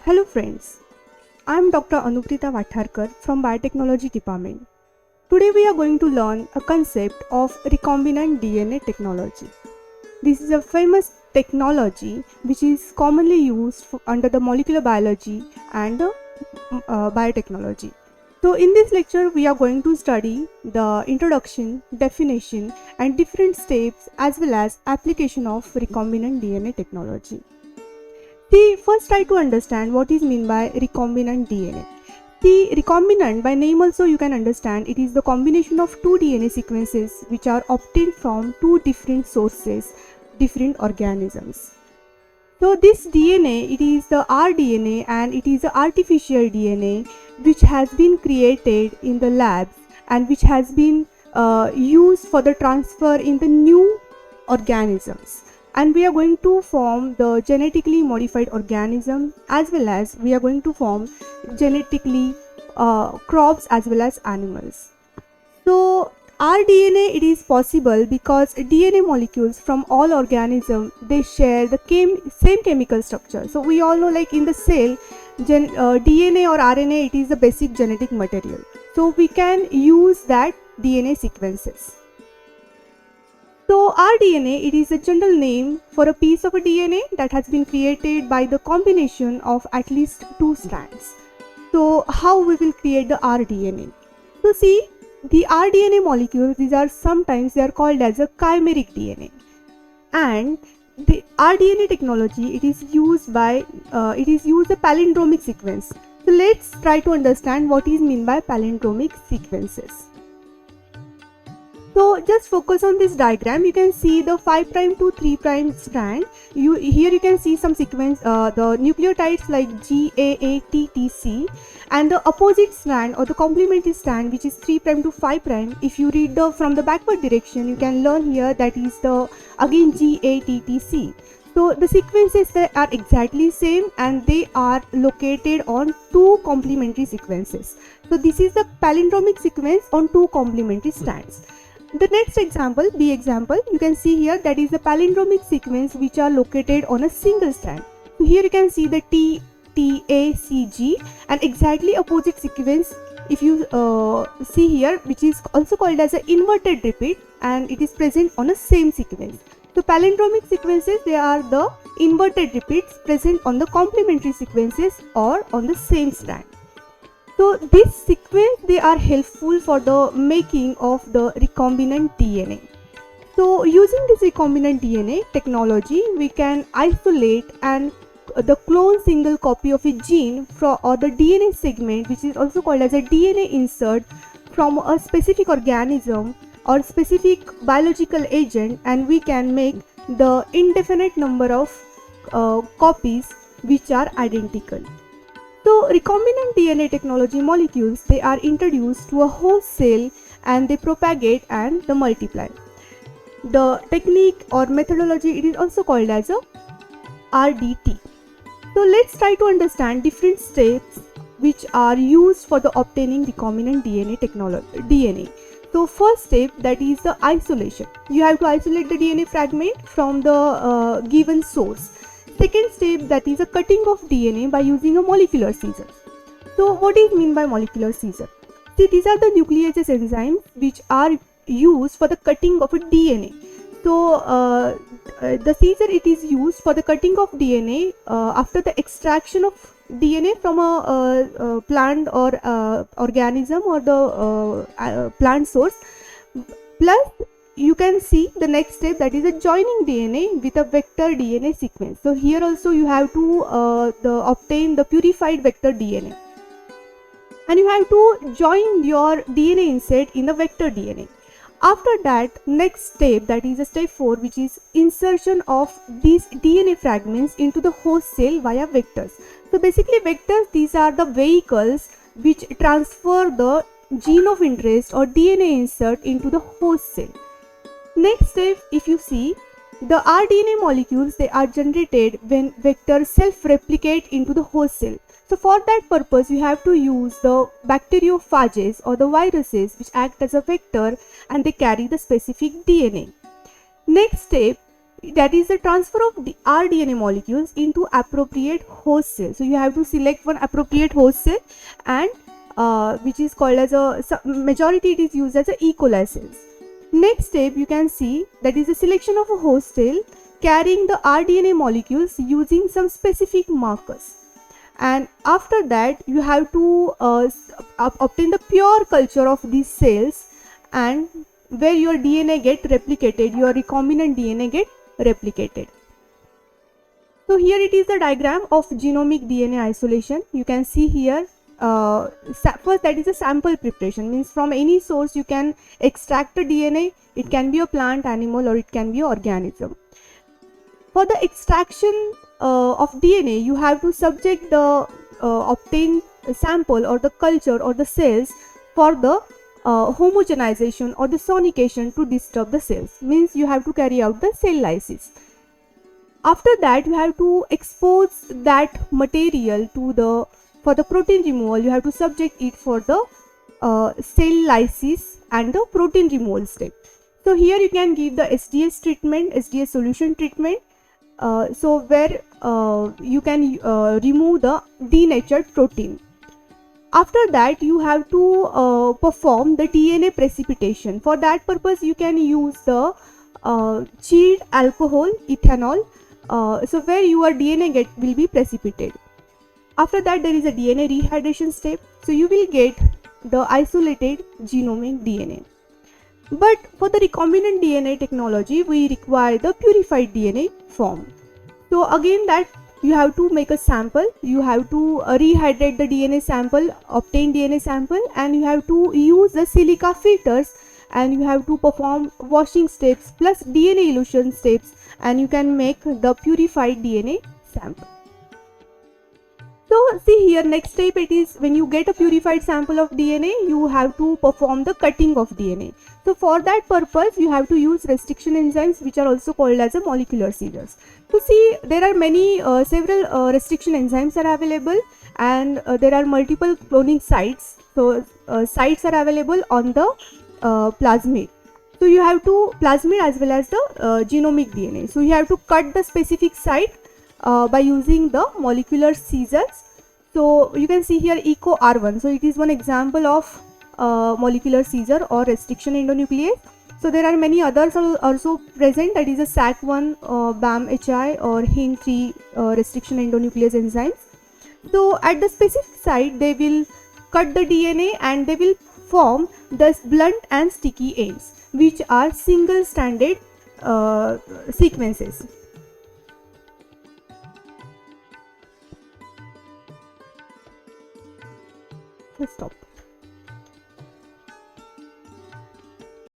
Hello friends, I am Dr. Anuprita Watharkar from Biotechnology Department. Today we are going to learn a concept of recombinant DNA technology. This is a famous technology which is commonly used under the molecular biology and biotechnology. So in this lecture we are going to study the introduction, definition and different steps as well as application of recombinant DNA technology. First try to understand what is meant by recombinant DNA. The recombinant, by name also you can understand, it is the combination of two DNA sequences which are obtained from two different sources, different organisms. So this DNA, it is the rDNA and it is the artificial DNA which has been created in the labs and which has been used for the transfer in the new organisms. And we are going to form the genetically modified organism as well as we are going to form genetically crops as well as animals. So rDNA, it is possible because DNA molecules from all organisms, they share the same chemical structure. So we all know, like in the cell, DNA or RNA, it is the basic genetic material. So we can use that DNA sequences. So rDNA, it is a general name for a piece of a DNA that has been created by the combination of at least two strands. So how we will create the rDNA? So see, the rDNA molecules, these are sometimes they are called as a chimeric DNA, and the rDNA technology, it is used a palindromic sequence. So let's try to understand what is meant by palindromic sequences. So just focus on this diagram. You can see the 5' to 3' strand. Here you can see some sequence, the nucleotides like GAATTC, and the opposite strand or the complementary strand which is 3' to 5'. If you read from the backward direction, you can learn here that is the again GATTC. So the sequences, they are exactly same and they are located on two complementary sequences. So this is the palindromic sequence on two complementary strands. The next example, B example, you can see here that is the palindromic sequence which are located on a single strand. So here you can see the TACG, and exactly opposite sequence if you see here, which is also called as an inverted repeat, and it is present on a same sequence. So palindromic sequences, they are the inverted repeats present on the complementary sequences or on the same strand. So this sequence, they are helpful for the making of the recombinant DNA. So using this recombinant DNA technology, we can isolate and the clone single copy of a gene or the DNA segment, which is also called as a DNA insert, from a specific organism or specific biological agent, and we can make the indefinite number of copies which are identical. So recombinant DNA technology molecules, they are introduced to a host cell and they propagate and they multiply. The technique or methodology, it is also called as a RDT. So let's try to understand different steps which are used for the obtaining recombinant DNA. So first step, that is the isolation. You have to isolate the DNA fragment from the given source. Second step, that is a cutting of DNA by using a molecular scissors. So what is meant by molecular scissor? See, these are the nucleases enzymes which are used for the cutting of a DNA. So the scissor, it is used for the cutting of DNA after the extraction of DNA from a plant or organism or the plant source. Plus you can see the next step, that is a joining DNA with a vector DNA sequence. So here also you have to obtain the purified vector DNA, and you have to join your DNA insert in the vector DNA. After that, next step, that is a step 4, which is insertion of these DNA fragments into the host cell via vectors. So basically vectors, these are the vehicles which transfer the gene of interest or DNA insert into the host cell. Next step, if you see, the rDNA molecules, they are generated when vectors self-replicate into the host cell. So for that purpose, you have to use the bacteriophages or the viruses which act as a vector and they carry the specific DNA. Next step, that is the transfer of the rDNA molecules into appropriate host cell. So you have to select one appropriate host cell, and which is called as majority it is used as a E. coli cells. Next step you can see, that is the selection of a host cell carrying the rDNA molecules using some specific markers. And after that you have to obtain the pure culture of these cells, and where your DNA get replicated, your recombinant DNA get replicated. So here it is the diagram of genomic DNA isolation. You can see here, first that is a sample preparation, means from any source you can extract the DNA. It can be a plant, animal, or it can be an organism. For the extraction of DNA, you have to subject the obtained sample or the culture or the cells for the homogenization or the sonication to disturb the cells, means you have to carry out the cell lysis. After that you have to expose that material to for the protein removal. You have to subject it for the cell lysis and the protein removal step. So here you can give the SDS treatment, SDS solution treatment, so where you can remove the denatured protein. After that you have to perform the DNA precipitation. For that purpose you can use the chilled alcohol, ethanol, so where your DNA will be precipitated. After that there is a DNA rehydration step, so you will get the isolated genomic DNA. But for the recombinant DNA technology we require the purified DNA form. So again, that you have to make a sample, you have to rehydrate the DNA sample, obtain DNA sample, and you have to use the silica filters, and you have to perform washing steps plus DNA elution steps, and you can make the purified DNA sample. So see here, next step it is, when you get a purified sample of DNA, you have to perform the cutting of DNA. So for that purpose you have to use restriction enzymes, which are also called as a molecular scissors. So see, there are many several restriction enzymes are available, and there are multiple cloning sites. So sites are available on the plasmid. So you have to plasmid as well as the genomic DNA. So you have to cut the specific site by using the molecular scissors. So you can see here ECO R1. So it is one example of molecular scissor or restriction endonuclease. So there are many others also present, that is a SAC1, BAM-HI or HIN3 restriction endonuclease enzymes. So at the specific site they will cut the DNA and they will form the blunt and sticky ends, which are single stranded sequences. Let's stop.